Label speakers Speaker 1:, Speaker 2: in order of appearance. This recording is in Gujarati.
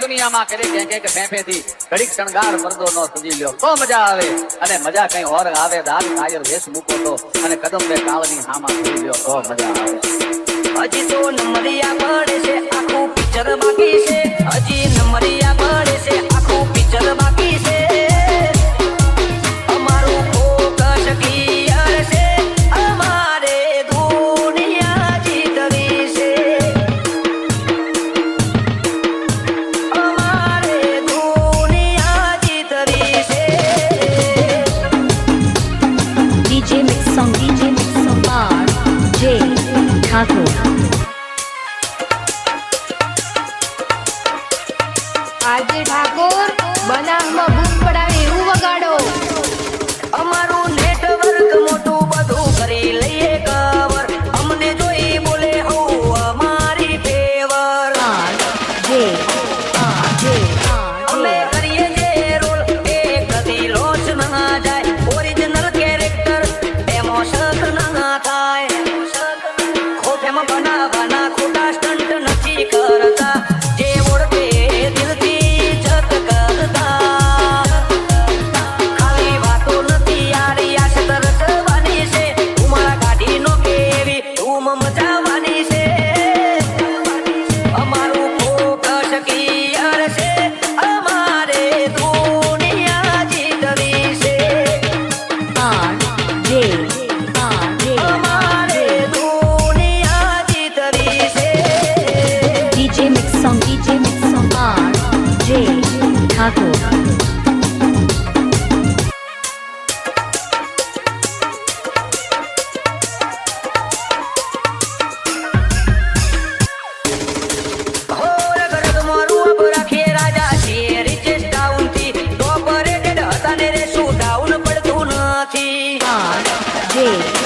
Speaker 1: दुनिया में करे के फेंफे थी घड़ी शणगार मर्दो नो सजी लियो तो मजा आवे अने मजा कई और आवे दाल कायर वेश मुको तो अने कदम पे कावनी हामा सजी लियो तो मजा आवे हजी तो नंबरिया पड़े से आखो पिक्चर बाकी से हजी नंबरिया पड़े से आखो पिक्चर बाकी से हमारो फोकस क्लियर से हमारे दुनिया जीतवी से
Speaker 2: DJ Mix Song RJ Thakur
Speaker 3: RJ Thakor બનાવમાં બૂમ પડાવે એવું વગાડો
Speaker 1: અમારું નેટવર્ક મોટું બધું કરી લઈએ કવર અમને જોઈ બોલે હો અમારી ફેવર અમે કરીએ જે રોલ એ કદી લોચ ના જાય ઓરિજિનલ કેરેક્ટર એમાં શક ના થાય ખોટેમાં બનાવવાના ખોટા સ્ટન્ટ નથી કરતા જે ઓળખે દિલથી જત કરતા ખાલી વાતો નથી યારી આ સતર જવાની છે ઉમરા કાઢી નો કેવી ધૂમ મચાવવાની છે અમારું ફોકસ ક્લિયર છે અમારે દુનિયા જીતવી છે અમારે દુનિયા જીતવી છે
Speaker 2: DJ Mix Song RJ Thakur
Speaker 1: down પડતું નથી
Speaker 2: RJ